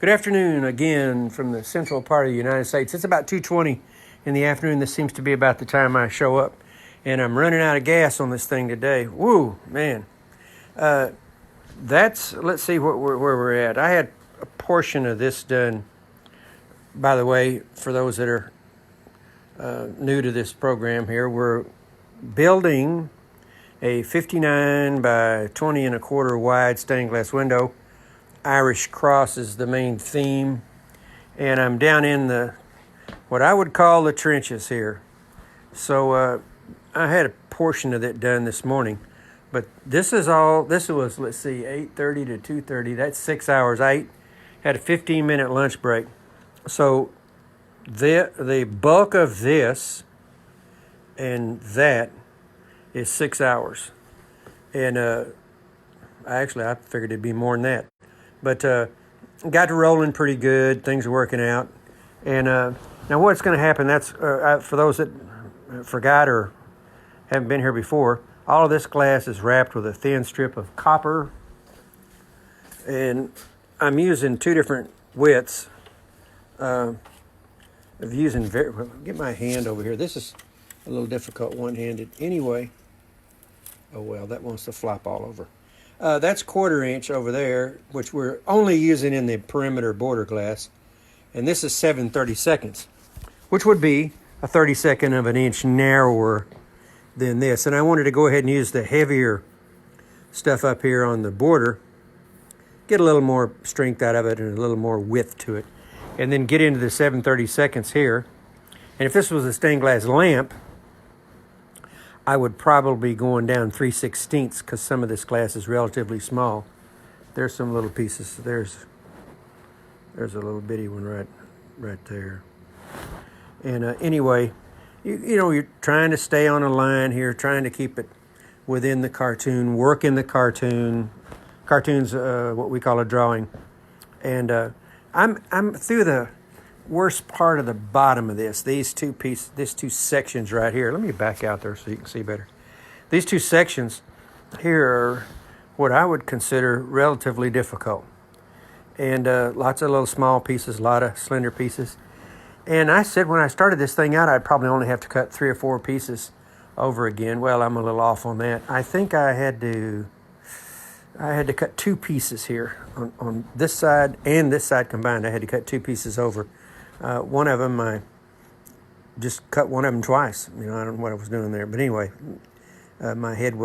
Good afternoon again from the central part of the United States. It's about 2:20 in the afternoon. This seems to be about the time I show up. And I'm running out of gas on this thing today. Woo, man. Let's see where we're at. I had a portion of this done, by the way, for those that are new to this program here. We're building a 59 by 20 and a quarter wide stained glass window. Irish cross is the main theme, and I'm down in what I would call the trenches here. So I had a portion of it done this morning, but this was, let's see, 8:30 to 2:30. That's 6 hours. I had a 15-minute lunch break. So the bulk of this and that is 6 hours. And I figured it'd be more than that. But got to rolling pretty good. Things are working out. And now what's going to happen, that's for those that forgot or haven't been here before, all of this glass is wrapped with a thin strip of copper. And I'm using two different widths of using, get my hand over here. This is a little difficult one-handed anyway. Oh, well, that wants to flop all over. That's 1/4 inch over there, which we're only using in the perimeter border glass. And this is 7/32, which would be a 32nd of an inch narrower than this. And I wanted to go ahead and use the heavier stuff up here on the border, get a little more strength out of it and a little more width to it. And then get into the 7/32 here. And if this was a stained glass lamp, I would probably be going down 3/16 because some of this glass is relatively small. There's some little pieces. There's a little bitty one right there. And anyway, you're trying to stay on a line here, trying to keep it within the cartoon, work in the cartoon. Cartoon's what we call a drawing. And I'm through the worst part of the bottom of these two sections right here. Let me back out there so you can see better. These two sections here are what I would consider relatively difficult. And lots of little small pieces, a lot of slender pieces. And I said when I started this thing out, I'd probably only have to cut 3 or 4 pieces over again. Well, I'm a little off on that. I think I had to cut 2 pieces here on this side and this side combined. I had to cut 2 pieces over. One of them, I just cut one of them twice. I don't know what I was doing there. But anyway, my head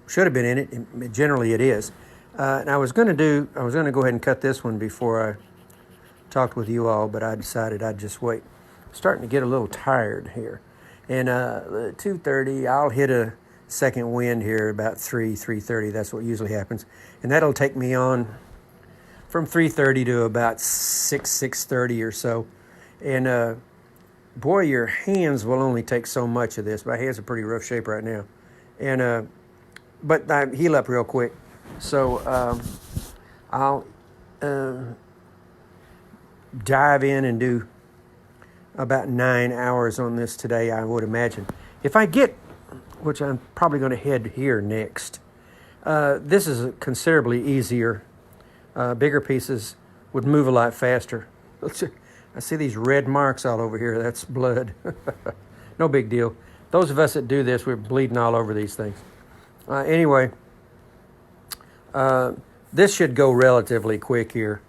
should have been in it. Generally it is. And I was going to go ahead and cut this one before I talked with you all, but I decided I'd just wait. I'm starting to get a little tired here. And 2:30, I'll hit a second wind here about 3:30. That's what usually happens. And that'll take me on from 3:30 to about 6:30 or so. And boy, your hands will only take so much of this. My hands are pretty rough shape right now. And but I heal up real quick. So I'll dive in and do about 9 hours on this today, I would imagine. If I get, which I'm probably going to head here next, this is considerably easier. Bigger pieces would move a lot faster. I see these red marks all over here. That's blood. No big deal. Those of us that do this, we're bleeding all over these things. Anyway, this should go relatively quick here.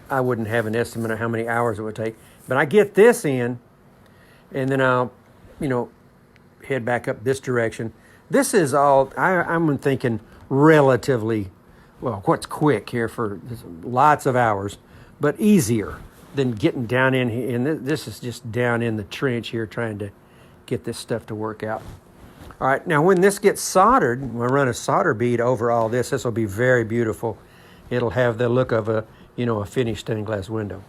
I wouldn't have an estimate of how many hours it would take. But I get this in, and then I'll, head back up this direction. This is all, I'm thinking relatively, well, what's quick here for lots of hours, but easier than getting down in here. And this is just down in the trench here trying to get this stuff to work out. All right, now when this gets soldered, when I run a solder bead over all this, this will be very beautiful. It'll have the look of a finished stained glass window.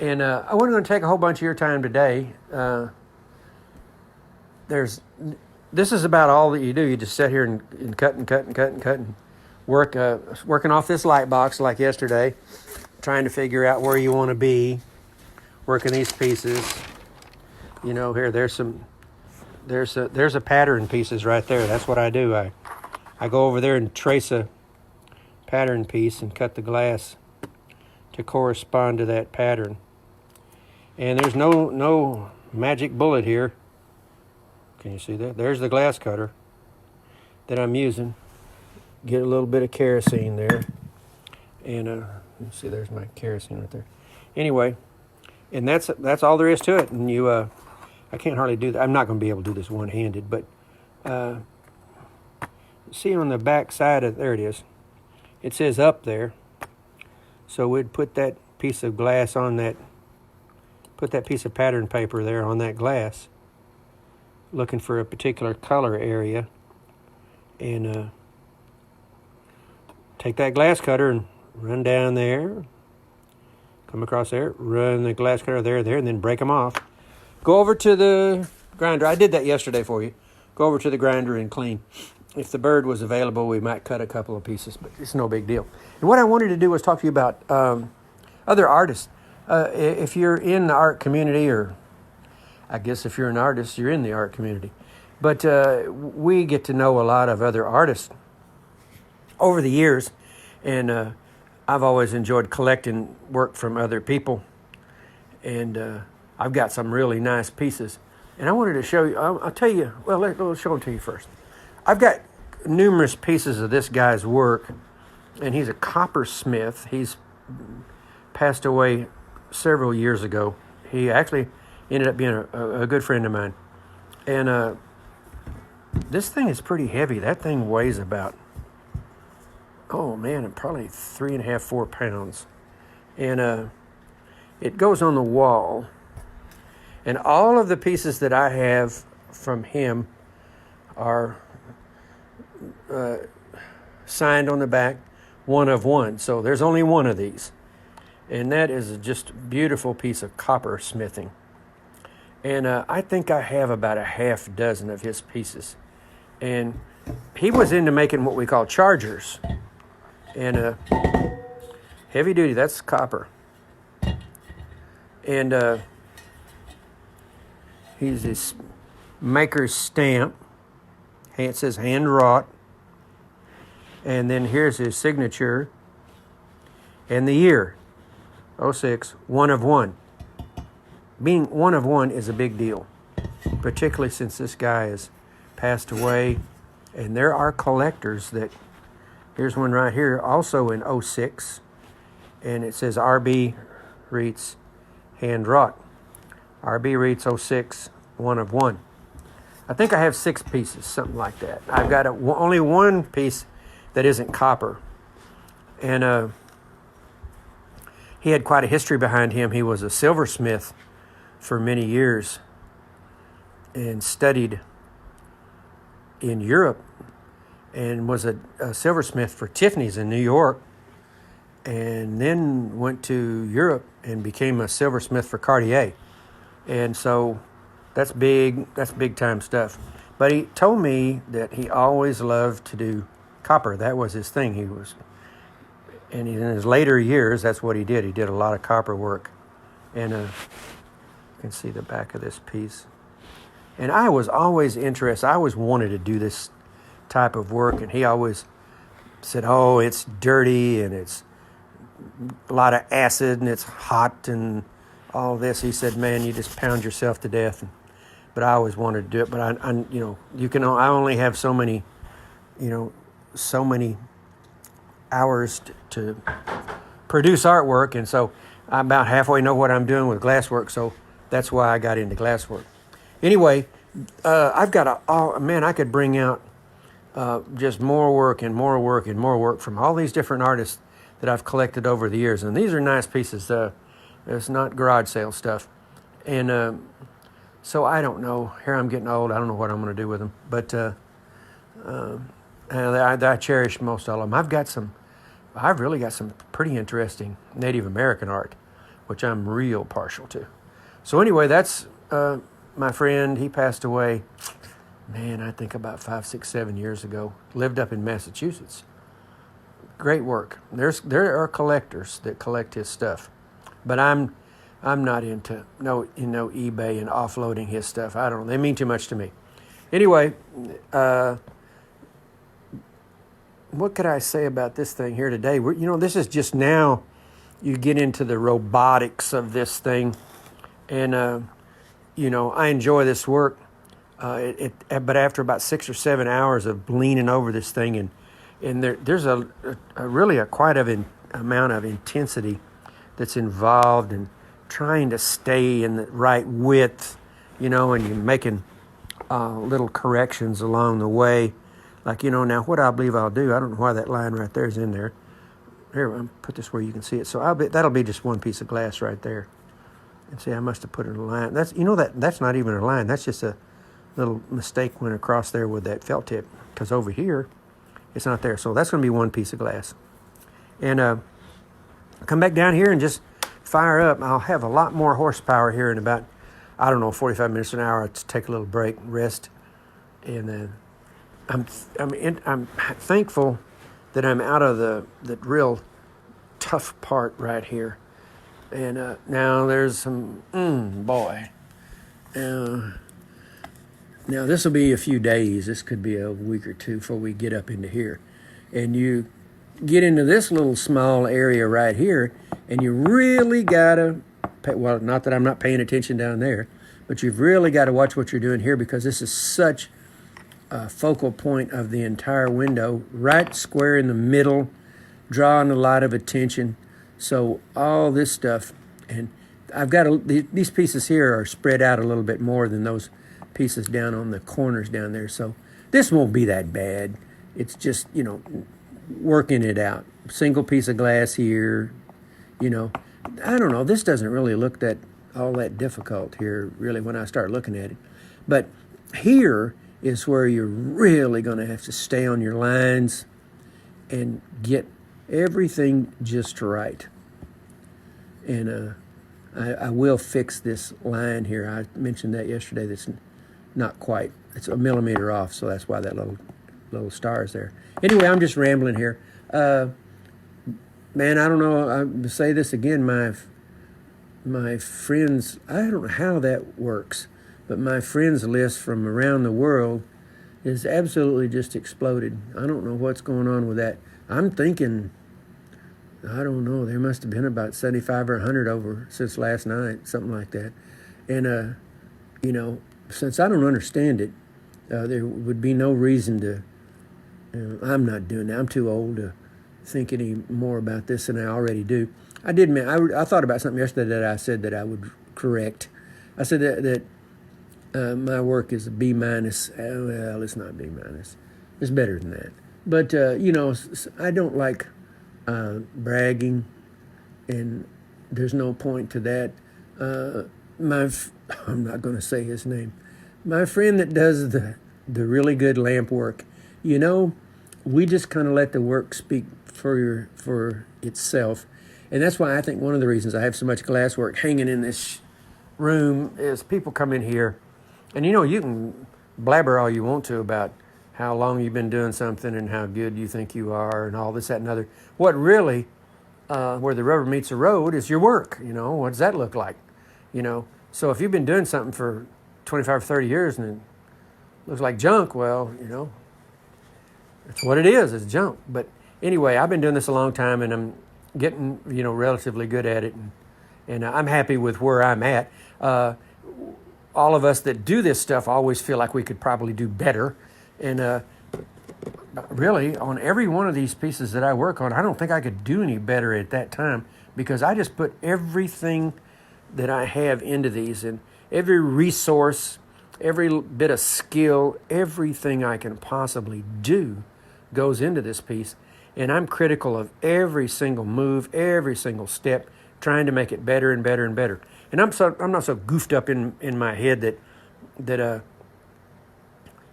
And I wasn't going to take a whole bunch of your time today. This is about all that you do. You just sit here and cut and work, working off this light box like yesterday, trying to figure out where you want to be, working these pieces. Here, there's a pattern pieces right there. That's what I do. I go over there and trace a pattern piece and cut the glass to correspond to that pattern. And there's no magic bullet here. Can you see that? There's the glass cutter that I'm using. Get a little bit of kerosene there. And let's see, there's my kerosene right there. Anyway, and that's all there is to it. And I can't hardly do that. I'm not going to be able to do this one-handed, but see on the back side of, there it is. It says up there. So we'd put that piece of glass on that, put that piece of pattern paper there on that glass, looking for a particular color area, and take that glass cutter and run down there, come across there, run the glass cutter there, and then break them off. Go over to the grinder. I did that yesterday for you. Go over to the grinder and clean. If the bird was available, we might cut a couple of pieces, but it's no big deal. And what I wanted to do was talk to you about other artists. If you're in the art community, or I guess if you're an artist, you're in the art community. But we get to know a lot of other artists over the years, and I've always enjoyed collecting work from other people. And I've got some really nice pieces. And I wanted to show you, I'll tell you, well, let's show them to you first. I've got numerous pieces of this guy's work, and he's a coppersmith. He's passed away several years ago. He actually ended up being a good friend of mine. And this thing is pretty heavy. That thing weighs about, oh man, probably 3.5, 4 pounds. And it goes on the wall. And all of the pieces that I have from him are signed on the back, one of one. So there's only one of these. And that is just a beautiful piece of coppersmithing. And I think I have about a half dozen of his pieces. And he was into making what we call chargers. And heavy duty, that's copper. And he's this maker's stamp. It says hand wrought. And then here's his signature. And the year, '06, one of one. Being one of one is a big deal, particularly since this guy has passed away. And there are collectors that, here's one right here, also in '06. And it says R.B. Reitz hand wrought. R.B. Reitz '06, one of one. I think I have 6 pieces, something like that. I've got only one piece that isn't copper. And he had quite a history behind him. He was a silversmith for many years and studied in Europe and was a silversmith for Tiffany's in New York, and then went to Europe and became a silversmith for Cartier. And so that's big time stuff. But he told me that he always loved to do copper. That was his thing. And in his later years, that's what he did. He did a lot of copper work. And you can see the back of this piece. And I was always interested. I always wanted to do this type of work. And he always said, oh, it's dirty and it's a lot of acid and it's hot and all this. He said, man, you just pound yourself to death. But I always wanted to do it. But I only have so many hours to produce artwork, and so I about halfway know what I'm doing with glasswork, so that's why I got into glasswork. Anyway, I've got I could bring out just more work and more work and more work from all these different artists that I've collected over the years, and these are nice pieces. It's not garage sale stuff, and so I don't know. Here I'm getting old. I don't know what I'm going to do with them, but I cherish most all of them. I've really got some pretty interesting Native American art, which I'm real partial to. So anyway, that's my friend. He passed away, man, I think about 5, 6, 7 years ago. Lived up in Massachusetts. Great work. There are collectors that collect his stuff, but I'm not into eBay and offloading his stuff. I don't know. They mean too much to me. Anyway, what could I say about this thing here today? This is just now you get into the robotics of this thing. And, I enjoy this work. But after about 6 or 7 hours of leaning over this thing, and there's a really quite an amount of intensity that's involved in trying to stay in the right width, and you're making little corrections along the way. Like, now what I believe I'll do, I don't know why that line right there is in there. Here, I'll put this where you can see it. So that'll be just one piece of glass right there. And see, I must have put it in a line. That's not even a line. That's just a little mistake went across there with that felt tip. Because over here, it's not there. So that's going to be one piece of glass. And come back down here and just fire up. I'll have a lot more horsepower here in about, 45 minutes, an hour. I'll take a little break, rest. And then I'm thankful that I'm out of the real tough part right here. And now there's some, boy. Now this will be a few days. This could be a week or two before we get up into here. And you get into this little small area right here, and you really got to, well, not that I'm not paying attention down there, but you've really got to watch what you're doing here, because this is such a focal point of the entire window, right square in the middle, drawing a lot of attention. So all this stuff, and I've got these pieces here are spread out a little bit more than those pieces down on the corners down there. So this won't be that bad. It's just, working it out. Single piece of glass here, I don't know. This doesn't really look all that difficult here, really, when I start looking at it. But here is where you're really going to have to stay on your lines and get everything just right. And I will fix this line here. I mentioned that yesterday. That's not quite. It's a millimeter off, so that's why that little star is there. Anyway, I'm just rambling here. Man, I don't know. I'll say this again. My friends, I don't know how that works, but my friends list from around the world is absolutely just exploded. I don't know what's going on with that. I'm thinking, I don't know, there must have been about 75 or 100 over since last night, something like that. And, since I don't understand it, there would be no reason to, I'm not doing that. I'm too old to think any more about this than I already do. I thought about something yesterday that I said that I would correct. I said that my work is a B minus. Well, it's not B minus. It's better than that. But, I don't like bragging, and there's no point to that. I'm not going to say his name. My friend that does the really good lamp work, we just kind of let the work speak for itself. And that's why I think one of the reasons I have so much glass work hanging in this room is people come in here, and you can blabber all you want to about how long you've been doing something and how good you think you are and all this, that, and other. What really, where the rubber meets the road is your work. What does that look like? So if you've been doing something for 25 or 30 years and it looks like junk, well, that's what it is. It's junk. But anyway, I've been doing this a long time, and I'm getting, relatively good at it. And I'm happy with where I'm at. All of us that do this stuff always feel like we could probably do better. And really, on every one of these pieces that I work on, I don't think I could do any better at that time, because I just put everything that I have into these, and every resource, every bit of skill, everything I can possibly do goes into this piece. And I'm critical of every single move, every single step, trying to make it better and better and better. And I'm not so goofed up in my head that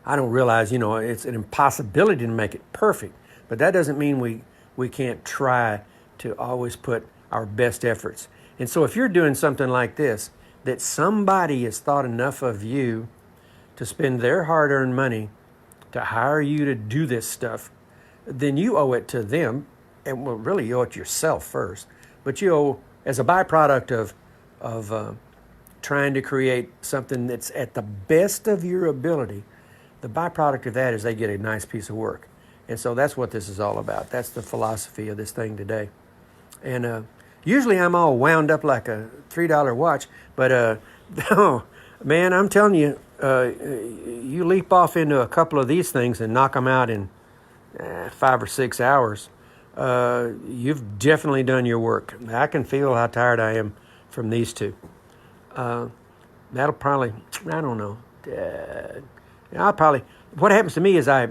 I don't realize, it's an impossibility to make it perfect. But that doesn't mean we can't try to always put our best efforts. And so if you're doing something like this, that somebody has thought enough of you to spend their hard-earned money to hire you to do this stuff, then you owe it to them, and well, really you owe it to yourself first. But you owe, as a byproduct of trying to create something that's at the best of your ability, the byproduct of that is they get a nice piece of work. And so that's what this is all about. That's the philosophy of this thing today. And Usually I'm all wound up like a $3 watch, but oh, man, I'm telling you, you leap off into a couple of these things and knock them out in 5 or 6 hours. You've definitely done your work. I can feel how tired I am from these two. That'll probably, I don't know. What happens to me is I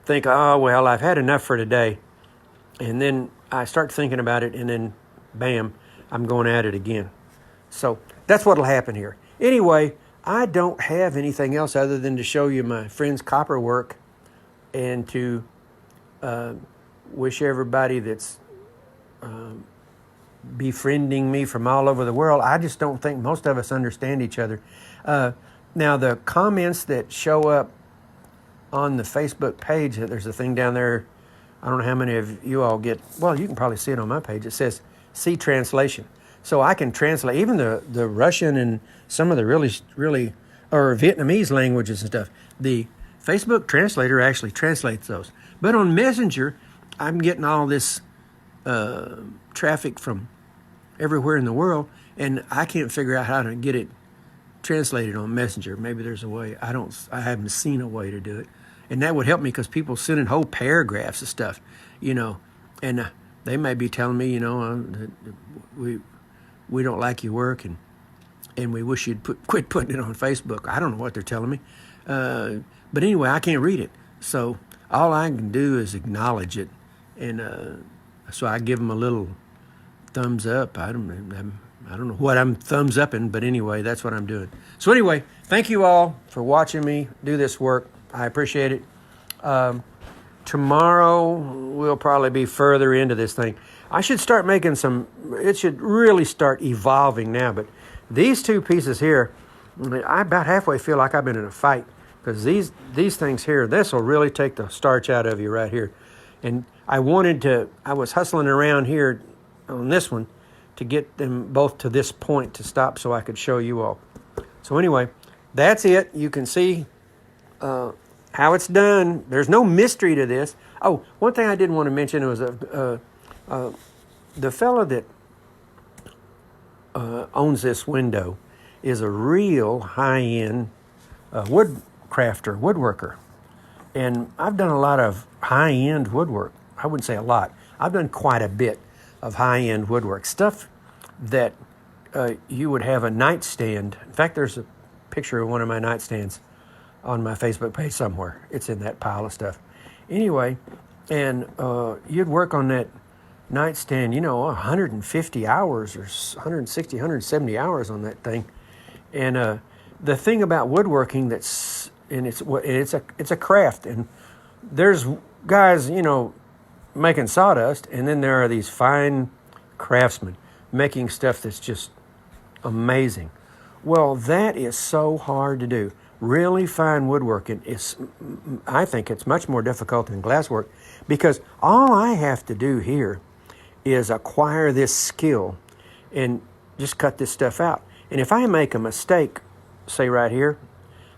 think, oh, well, I've had enough for today. And then I start thinking about it, and then, bam, I'm going at it again. So that's what'll happen here. Anyway, I don't have anything else other than to show you my friend's copper work and to wish everybody that's befriending me from all over the world. I just don't think most of us understand each other. Now, the comments that show up on the Facebook page, there's a thing down there. I don't know how many of you all get. Well, you can probably see it on my page. It says, see translation. So I can translate even the Russian and some of the really, or Vietnamese languages and stuff. The Facebook translator actually translates those. But on Messenger, I'm getting all this traffic from everywhere in the world, and I can't figure out how to get it translated on Messenger. Maybe there's a way. I haven't seen a way to do it. And that would help me, because people send in whole paragraphs of stuff, and they may be telling me, that we don't like your work, and we wish you'd quit putting it on Facebook. I don't know what they're telling me. But anyway, I can't read it. So all I can do is acknowledge it. And so I give them a little thumbs up. I don't know what I'm thumbs upping, but anyway, that's what I'm doing. So anyway, thank you all for watching me do this work. I appreciate it. Tomorrow we'll probably be further into this thing. I should start making it should really start evolving now, but these two pieces here, I about halfway feel like I've been in a fight, because these things here, this will really take the starch out of you right here. And I was hustling around here on this one to get them both to this point to stop so I could show you all. So anyway, that's it. You can see how it's done. There's no mystery to this. Oh, one thing I didn't want to mention was the fella that owns this window is a real high-end woodworker. And I've done a lot of high-end woodwork. I wouldn't say a lot. I've done quite a bit of high-end woodwork. Stuff that you would have a nightstand. In fact, there's a picture of one of my nightstands on my Facebook page somewhere. It's in that pile of stuff. Anyway, and you'd work on that nightstand, 150 hours or 160, 170 hours on that thing. And the thing about woodworking it's a craft, and there's guys, making sawdust, and then there are these fine craftsmen making stuff that's just amazing. Well, that is so hard to do. Really fine woodworking I think it's much more difficult than glasswork, because all I have to do here is acquire this skill and just cut this stuff out. And if I make a mistake, say right here,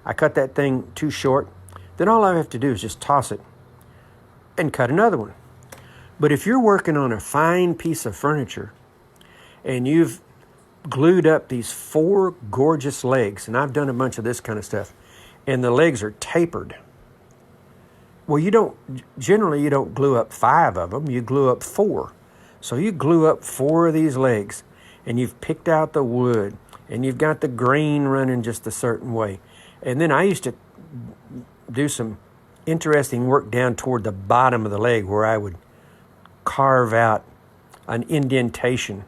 I cut that thing too short, then all I have to do is just toss it and cut another one. But if you're working on a fine piece of furniture and you've glued up these 4 gorgeous legs, and I've done a bunch of this kind of stuff, and the legs are tapered. Well, you don't glue up 5 of them, you glue up 4. So you glue up 4 of these legs, and you've picked out the wood, and you've got the grain running just a certain way. And then I used to do some interesting work down toward the bottom of the leg, where I would carve out an indentation.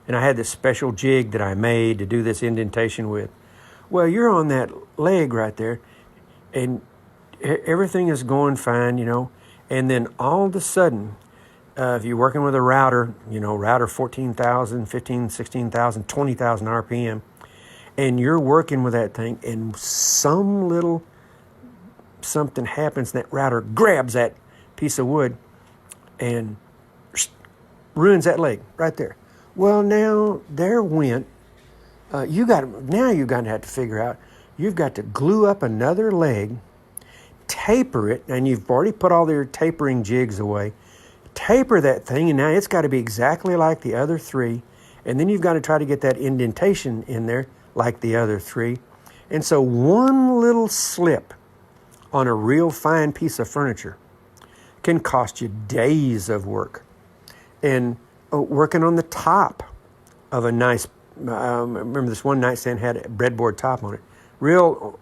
And I had this special jig that I made to do this indentation with. Well, you're on that leg right there, and everything is going fine, and then all of a sudden, if you're working with a router, router 14,000, 15, 16,000, 20,000 RPM, and you're working with that thing, and some little something happens, and that router grabs that piece of wood and ruins that leg right there. Well, now there went. You're going to have to figure out. You've got to glue up another leg, taper it, and you've already put all your tapering jigs away. Taper that thing, and now it's got to be exactly like the other 3. And then you've got to try to get that indentation in there like the other three. And so one little slip on a real fine piece of furniture can cost you days of work. And working on the top of a nice, I remember this one nightstand had a breadboard top on it. Real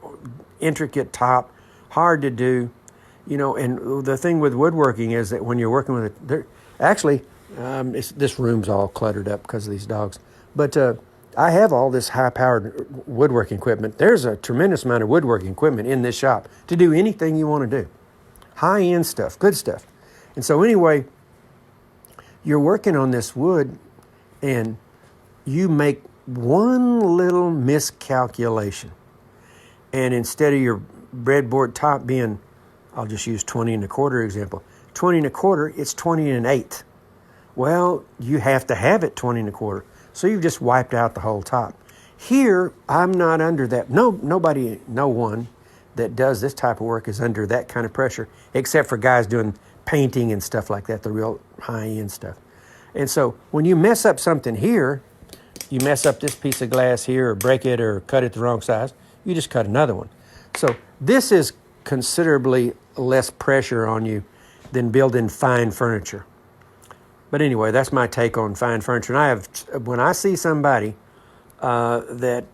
intricate top, hard to do. You know, and the thing with woodworking is that when you're working with it, actually, this room's all cluttered up because of these dogs. But I have all this high-powered woodworking equipment. There's a tremendous amount of woodworking equipment in this shop to do anything you want to do. High-end stuff, good stuff. And so anyway, you're working on this wood, and you make one little miscalculation. And instead of your breadboard top being, I'll just use 20 1/4 example. 20 1/4, it's 20 1/8. Well, you have to have it 20 1/4. So you've just wiped out the whole top. Here, I'm not under that. No one that does this type of work is under that kind of pressure, except for guys doing painting and stuff like that, the real high-end stuff. And so when you mess up something here, you mess up this piece of glass here or break it or cut it the wrong size, you just cut another one. So this is considerably less pressure on you than building fine furniture. But anyway, that's my take on fine furniture. And when I see somebody that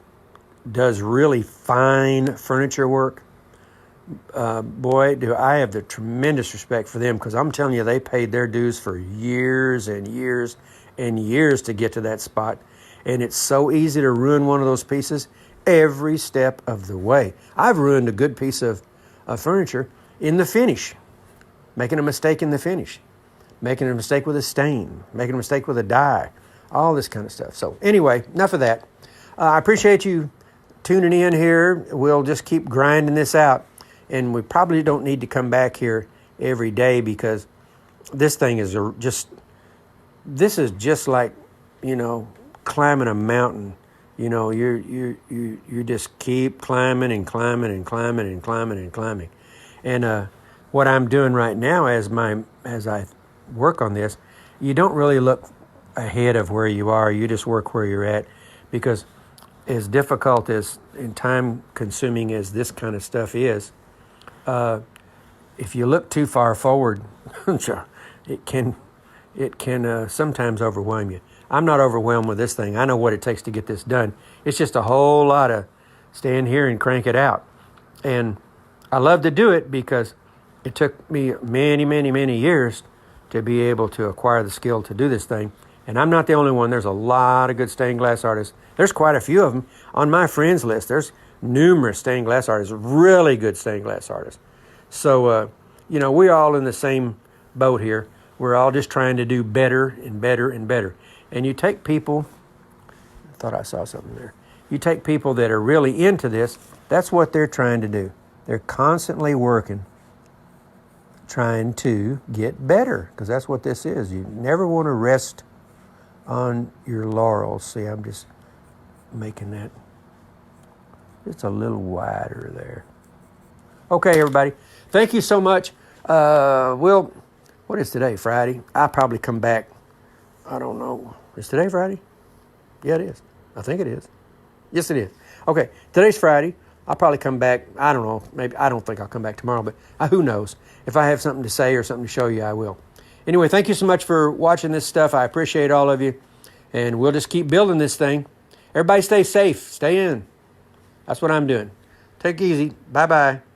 does really fine furniture work, boy, do I have the tremendous respect for them, because I'm telling you, they paid their dues for years and years and years to get to that spot. And it's so easy to ruin one of those pieces every step of the way. I've ruined a good piece of furniture in the finish, making a mistake in the finish, making a mistake with a stain, making a mistake with a dye, all this kind of stuff. So anyway, enough of that. I appreciate you tuning in here. We'll just keep grinding this out. And we probably don't need to come back here every day, because this thing is just like, you know, climbing a mountain. You know, you just keep climbing and climbing and climbing and climbing and climbing. And what I'm doing right now as I work on this, you don't really look ahead of where you are. You just work where you're at, because as difficult as and time consuming as this kind of stuff is, if you look too far forward, it can sometimes overwhelm you. I'm not overwhelmed with this thing. I know what it takes to get this done. It's just a whole lot of stand here and crank it out. And I love to do it because it took me many, many, many years to be able to acquire the skill to do this thing. And I'm not the only one. There's a lot of good stained glass artists. There's quite a few of them on my friends list. There's numerous stained glass artists, really good stained glass artists. So, we're all in the same boat here. We're all just trying to do better and better and better. And you take people, I thought I saw something there. You take people that are really into this, that's what they're trying to do. They're constantly working, trying to get better, because that's what this is. You never want to rest on your laurels. See, I'm just making that just a little wider there. Okay, everybody. Thank you so much. What is today? Friday? I'll probably come back. I don't know. Is today Friday? Yeah, it is. I think it is. Yes, it is. Okay, today's Friday. I'll probably come back. I don't know. Maybe I don't think I'll come back tomorrow, but who knows? If I have something to say or something to show you, I will. Anyway, thank you so much for watching this stuff. I appreciate all of you, and we'll just keep building this thing. Everybody stay safe. Stay in. That's what I'm doing. Take it easy. Bye-bye.